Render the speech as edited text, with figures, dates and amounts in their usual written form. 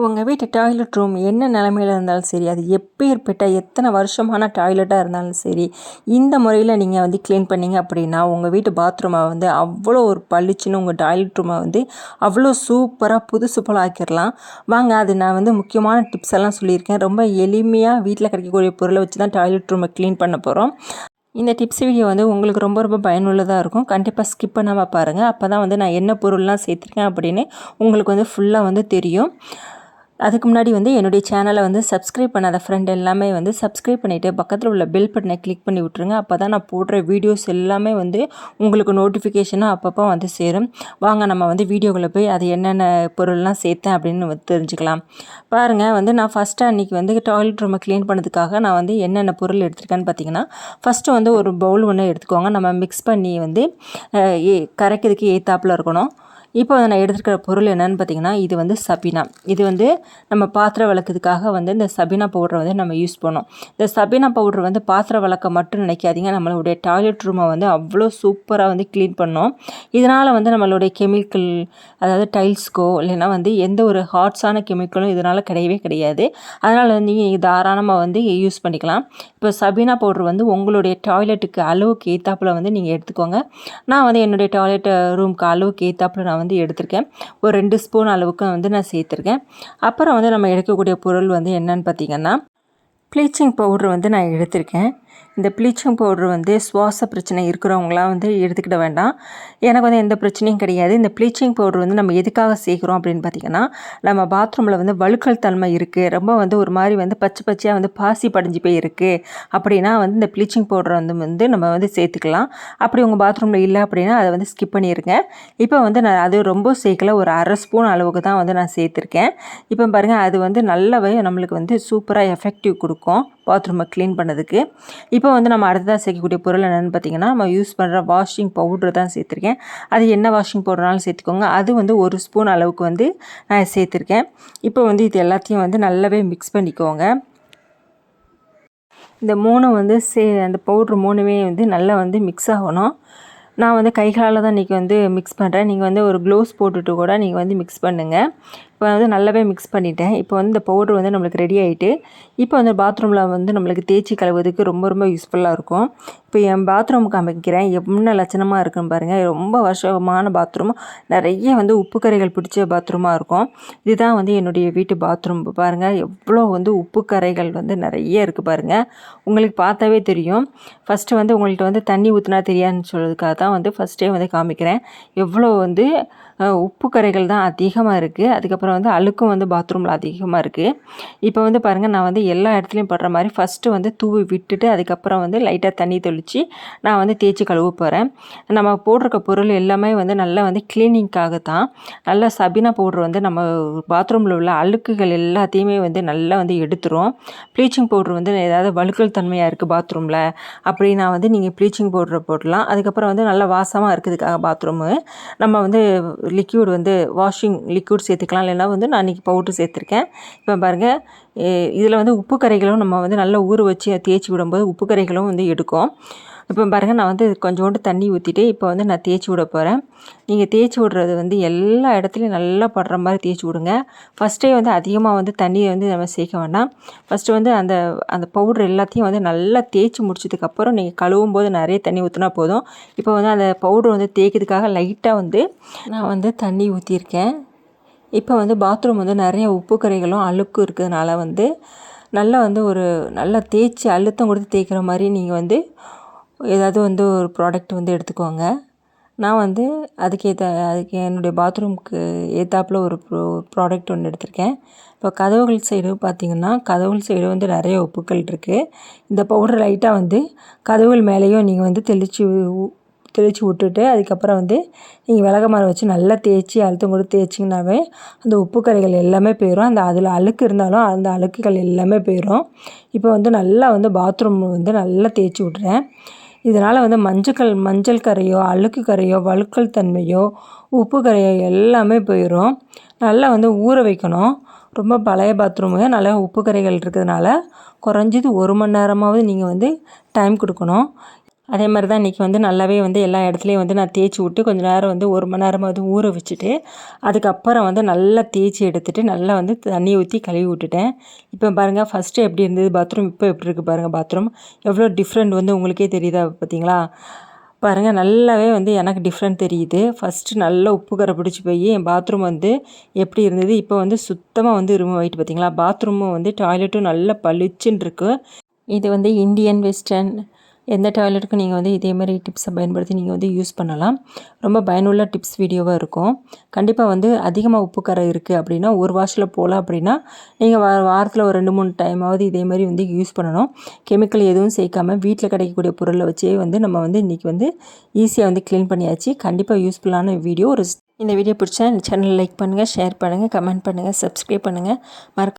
உங்கள் வீட்டு toilet room என்ன நிலமையில இருந்தாலும் சரி, அது எப்பேர்ப்பட்ட எத்தனை வருஷமான டாய்லெட்டாக இருந்தாலும் சரி, இந்த முறையில் நீங்கள் வந்து க்ளீன் பண்ணிங்க அப்படின்னா உங்கள் வீட்டு பாத்ரூமை வந்து அவ்வளோ ஒரு பளிச்சுன்னு உங்கள் டாய்லெட் ரூமை வந்து அவ்வளோ சூப்பராக புதுசு போல் ஆக்கிடலாம். வாங்க, அது நான் வந்து முக்கியமான டிப்ஸ் எல்லாம் சொல்லியிருக்கேன். ரொம்ப எளிமையாக வீட்டில் கிடைக்கக்கூடிய பொருளை வச்சு தான் டாய்லெட் ரூமை க்ளீன் பண்ண போகிறோம். இந்த டிப்ஸ் வீடியோ வந்து உங்களுக்கு ரொம்ப ரொம்ப பயனுள்ளதாக இருக்கும். கண்டிப்பாக ஸ்கிப் பண்ணாமல் பாருங்கள். அப்போ தான் வந்து நான் என்ன பொருள்லாம் சேர்த்துருக்கேன் அப்படின்னு உங்களுக்கு வந்து ஃபுல்லாக வந்து தெரியும். அதுக்கு முன்னாடி வந்து என்னுடைய சேனலை வந்து சப்ஸ்கிரைப் பண்ணாத ஃப்ரெண்ட் எல்லாமே வந்து சப்ஸ்கிரைப் பண்ணிவிட்டு பக்கத்தில் உள்ள பெல் பட்டனை கிளிக் பண்ணி விட்ருங்க. அப்போ தான் நான் போடுற வீடியோஸ் எல்லாமே வந்து உங்களுக்கு நோட்டிஃபிகேஷனாக அப்பப்போ வந்து சேரும். வாங்க, நம்ம வந்து வீடியோக்குள்ளே போய் அது என்னென்ன பொருள்லாம் சேர்த்தேன் அப்படின்னு வந்து தெரிஞ்சுக்கலாம். பாருங்கள், வந்து நான் ஃபஸ்ட்டு அன்றைக்கி வந்து டாய்லெட் ரூமை க்ளீன் பண்ணதுக்காக நான் வந்து என்னென்ன பொருள் எடுத்துருக்கேன்னு பார்த்தீங்கன்னா, ஃபஸ்ட்டு வந்து ஒரு பவுல் ஒன்று எடுத்துக்கோங்க. நம்ம மிக்ஸ் பண்ணி வந்து கரைக்கிறதுக்கு ஏத்தாப்பில் இருக்கணும். இப்போ வந்து நான் எடுத்துருக்கிற பொருள் என்னென்னு பார்த்தீங்கன்னா, இது வந்து சபீனா. இது வந்து நம்ம பாத்திரம் விளக்குறதுக்காக வந்து இந்த சபீனா பவுடரை வந்து நம்ம யூஸ் பண்ணோம். இந்த சபீனா பவுடர் வந்து பாத்திரம் விளக்க மட்டும் நினைக்காதீங்க, நம்மளுடைய டாய்லெட் ரூமை வந்து அவ்வளோ சூப்பராக வந்து க்ளீன் பண்ணோம். இதனால் வந்து நம்மளுடைய கெமிக்கல், அதாவது டைல்ஸ்க்கோ இல்லைன்னா வந்து எந்த ஒரு ஹார்ட்ஸான கெமிக்கலும் இதனால் கிடையவே கிடையாது. அதனால் வந்து நீங்கள் தாராளமாக வந்து யூஸ் பண்ணிக்கலாம். இப்போ சபீனா பவுடர் வந்து உங்களுடைய டாய்லெட்டுக்கு அளவுக்கு ஏற்றாப்புல வந்து நீங்கள் எடுத்துக்கோங்க. நான் வந்து என்னுடைய டாய்லெட் ரூமுக்கு அளவுக்கு ஏற்றாப்புல நான் வந்து எடுத்திருக்கேன். ஒரு 2 ஸ்பூன் அளவுக்கு வந்து நான் சேர்த்துருக்கேன். அப்புறம் வந்து நம்ம எடுக்கக்கூடிய பொருள் வந்து என்னன்னு பார்த்தீங்கன்னா, ப்ளீச்சிங் பவுட்ரு வந்து நான் எடுத்திருக்கேன். இந்த ப்ளீச்சிங் பவுட்ரு வந்து சுவாச பிரச்சனை இருக்கிறவங்களாம் வந்து எடுத்துக்கிட வேண்டாம். எனக்கு வந்து எந்த பிரச்சனையும் கிடையாது. இந்த ப்ளீச்சிங் பவுட்ரு வந்து நம்ம எதுக்காக சேர்க்குறோம் அப்படின்னு பார்த்திங்கன்னா, நம்ம பாத்ரூமில் வந்து வழுக்கல் தன்மை இருக்குது, ரொம்ப வந்து ஒரு மாதிரி வந்து பச்சை பச்சையாக வந்து பாசி படிஞ்சு போய் இருக்குது அப்படின்னா வந்து இந்த ப்ளீச்சிங் பவுட்ரை வந்து நம்ம வந்து சேர்த்துக்கலாம். அப்படி உங்கள் பாத்ரூமில் இல்லை அப்படின்னா அதை வந்து ஸ்கிப் பண்ணிடுங்க. இப்போ வந்து நான் அது ரொம்ப சேர்க்கல, ஒரு 1/2 ஸ்பூன் அளவுக்கு தான் வந்து நான் சேர்த்துருக்கேன். இப்போ பாருங்கள், அது வந்து நல்லாவே நம்மளுக்கு வந்து சூப்பராக எஃபெக்டிவ் கொடுக்கும் பாத்ரூமை க்ளீன் பண்ணதுக்கு. இப்போ வந்து நம்ம அடுத்ததாக சேர்க்கக்கூடிய பொருள் என்னென்னு பார்த்திங்கன்னா, நம்ம யூஸ் பண்ணுற வாஷிங் பவுட்ரு தான் சேர்த்துருக்கேன். அது என்ன வாஷிங் பவுடர்னாலும் சேர்த்துக்கோங்க. அது வந்து 1 ஸ்பூன் அளவுக்கு வந்து நான் சேர்த்துருக்கேன். இப்போ வந்து இது எல்லாத்தையும் வந்து நல்லாவே மிக்ஸ் பண்ணிக்கோங்க. இந்த 3 வந்து அந்த பவுட்ரு 3மே வந்து நல்லா வந்து மிக்ஸ் ஆகணும். நான் வந்து கைகளால் தான் இன்றைக்கி வந்து மிக்ஸ் பண்ணுறேன். நீங்கள் வந்து ஒரு க்ளோவ்ஸ் போட்டுட்டு கூட நீங்கள் வந்து மிக்ஸ் பண்ணுங்கள். இப்போ வந்து நல்லாவே மிக்ஸ் பண்ணிட்டேன். இப்போ வந்து இந்த பவுட்ரு வந்து நம்மளுக்கு ரெடி ஆகிட்டு, இப்போ வந்து பாத்ரூமில் வந்து நம்மளுக்கு தேய்ச்சி கழுவுறதுக்கு ரொம்ப ரொம்ப யூஸ்ஃபுல்லாக இருக்கும். இப்போ என் பாத்ரூமுக்கு அமைக்கிறேன், என்ன லட்சணமாக இருக்குன்னு பாருங்கள். ரொம்ப வருஷமான பாத்ரூம், நிறைய வந்து உப்பு கரைகள் பிடிச்ச பாத்ரூமாக இருக்கும். இதுதான் வந்து என்னுடைய வீட்டு பாத்ரூம். பாருங்கள், எவ்வளோ வந்து உப்பு கரைகள் வந்து நிறைய இருக்குது பாருங்கள். உங்களுக்கு பார்த்தாவே தெரியும். ஃபஸ்ட்டு வந்து உங்கள்கிட்ட வந்து தண்ணி ஊற்றினா தெரியாதுன்னு சொல்கிறதுக்காக தான் வந்து ஃபஸ்ட்டே வந்து காமிக்கிறேன். எவ்வளோ வந்து உப்பு கரைகள் தான் அதிகமாக இருக்குது. அதுக்கப்புறம் வந்து அழுக்கும் வந்து பாத்ரூமில் அதிகமாக இருக்குது. இப்போ வந்து பாருங்கள், நான் வந்து எல்லா இடத்துலையும் படுற மாதிரி ஃபஸ்ட்டு வந்து தூவி விட்டுட்டு அதுக்கப்புறம் வந்து லைட்டாக தண்ணி தெளித்து நான் வந்து தேய்ச்சி கழுவ போகிறேன். நம்ம போட்டிருக்க பொருள் எல்லாமே வந்து நல்லா வந்து க்ளீனிங்காக தான். நல்லா சபீனா பவுட்ரு வந்து நம்ம பாத்ரூமில் உள்ள அழுக்குகள் எல்லாத்தையுமே வந்து நல்லா வந்து எடுத்துரும். ப்ளீச்சிங் பவுட்ரு வந்து ஏதாவது வழுக்கல் தன்மையாக இருக்குது பாத்ரூமில் அப்படின்னா வந்து நீங்கள் ப்ளீச்சிங் பவுட்ரை போடலாம். அதுக்கப்புறம் வந்து நல்லா வாசமாக இருக்கிறதுக்காக பாத்ரூமு நம்ம வந்து லிக்யூட் வந்து வாஷிங் லிக்யூட் சேர்த்துக்கலாம். இல்லைன்னா வந்து நான் இன்றைக்கி பவுட்ரு சேர்த்துருக்கேன். இப்போ பாருங்கள், இதில் வந்து உப்பு கரைகளும் நம்ம வந்து நல்லா ஊற வச்சு தேய்ச்சி விடும்போது உப்பு கரைகளும் வந்து எடுக்கும். இப்போ பாருங்கள், நான் வந்து கொஞ்சோண்டு தண்ணி ஊற்றிட்டு இப்போ வந்து நான் தேய்ச்சி விட போகிறேன். நீங்கள் தேய்ச்சி விட்றது வந்து எல்லா இடத்துலையும் நல்லா படுற மாதிரி தேய்ச்சி விடுங்க. ஃபஸ்ட்டே வந்து அதிகமாக வந்து தண்ணியை வந்து நம்ம சேர்க்க வேண்டாம். ஃபஸ்ட்டு வந்து அந்த பவுட்ரு எல்லாத்தையும் வந்து நல்லா தேய்ச்சி முடிச்சதுக்கப்புறம் நீங்கள் கழுவும் போது நிறைய தண்ணி ஊற்றினா போதும். இப்போ வந்து அந்த பவுட்ரு வந்து தேய்க்கிறதுக்காக லைட்டாக வந்து நான் வந்து தண்ணி ஊற்றிருக்கேன். இப்போ வந்து பாத்ரூம் வந்து நிறைய உப்பு கரைகளும் அழுக்கும் இருக்கிறதுனால வந்து நல்லா வந்து ஒரு நல்லா தேய்ச்சி அழுத்தம் கொடுத்து தேய்க்கிற மாதிரி நீங்கள் வந்து ஏதாவது வந்து ஒரு ப்ராடக்ட் வந்து எடுத்துக்கோங்க. நான் வந்து அதுக்கு என்னுடைய பாத்ரூமுக்கு ஏற்றாப்புல ஒரு ப்ராடக்ட் ஒன்று எடுத்திருக்கேன். இப்போ கதவுகள் சைடு பார்த்திங்கன்னா, கதவுகள் சைடு வந்து நிறைய உப்புக்கள் இருக்குது. இந்த பவுடர் லைட்டாக வந்து கதவுகள் மேலேயும் நீங்கள் வந்து தெளித்து விட்டுட்டு அதுக்கப்புறம் வந்து நீங்கள் விளக்கமாறு வச்சு நல்லா தேய்ச்சி அழுத்தம் கொடுத்து தேய்ச்சிங்கனாவே அந்த உப்பு கரைகள் எல்லாமே போயிடும். அதில் அழுக்கு இருந்தாலும் அந்த அழுக்குகள் எல்லாமே போயிடும். இப்போ வந்து நல்லா வந்து பாத்ரூம் வந்து நல்லா தேய்ச்சி விட்றேன். இதனால் வந்து மஞ்சள் கரையோ அழுக்கு கரையோ வழுக்கல் தன்மையோ உப்பு கரையோ எல்லாமே போயிடும். நல்லா வந்து ஊற வைக்கணும். ரொம்ப பழைய பாத்ரூமுங்க, நல்லா உப்பு கரைகள் இருக்கிறதுனால குறைஞ்சது 1 மணி நேரமாவது நீங்கள் வந்து டைம் கொடுக்கணும். அதே மாதிரி தான் இன்றைக்கி வந்து நல்லாவே வந்து எல்லா இடத்துலையும் வந்து நான் தேய்ச்சி விட்டு கொஞ்சம் நேரம் வந்து 1 மணி நேரமாவது ஊற வச்சுட்டு அதுக்கப்புறம் வந்து நல்லா தேய்ச்சி எடுத்துகிட்டு நல்லா வந்து தண்ணி ஊற்றி கழுவி விட்டுட்டேன். இப்போ பாருங்கள் ஃபஸ்ட்டு எப்படி இருந்தது பாத்ரூம், இப்போ எப்படி இருக்குது பாருங்கள் பாத்ரூம். எவ்வளோ டிஃப்ரெண்ட் வந்து உங்களுக்கே தெரியுதா பார்த்தீங்களா? பாருங்கள் நல்லாவே வந்து எனக்கு டிஃப்ரெண்ட் தெரியுது. ஃபஸ்ட்டு நல்லா உப்பு கரை பிடிச்சி போய் என் பாத்ரூம் வந்து எப்படி இருந்தது, இப்போ வந்து சுத்தமாக வந்து ரிமூவ் ஆகிட்டு பார்த்தீங்களா? பாத்ரூமும் வந்து டாய்லெட்டும் நல்லா பளிச்சுன்னு இருக்குது. இது வந்து இந்தியன் வெஸ்டர்ன் எந்த டாய்லெட்டுக்கும் நீங்கள் வந்து இதே மாதிரி டிப்ஸை பயன்படுத்தி நீங்கள் வந்து யூஸ் பண்ணலாம். ரொம்ப பயனுள்ள டிப்ஸ் வீடியோவாக இருக்கும். கண்டிப்பாக வந்து அதிகமாக உப்பு கரை இருக்குது அப்படின்னா ஒரு வாஷில் போகலாம் அப்படின்னா நீங்கள் வாரத்தில் ஒரு 2-3 டைமாவது இதே மாதிரி வந்து யூஸ் பண்ணணும். கெமிக்கல் எதுவும் சேர்க்காமல் வீட்டில் கிடைக்கக்கூடிய பொருளை வச்சே வந்து நம்ம வந்து இன்றைக்கி வந்து ஈஸியாக வந்து க்ளீன் பண்ணியாச்சு. கண்டிப்பாக யூஸ்ஃபுல்லான வீடியோ. இந்த வீடியோ பிடிச்சா சேனல் லைக் பண்ணுங்கள், ஷேர் பண்ணுங்கள், கமெண்ட் பண்ணுங்கள், சப்ஸ்கிரைப் பண்ணுங்கள்.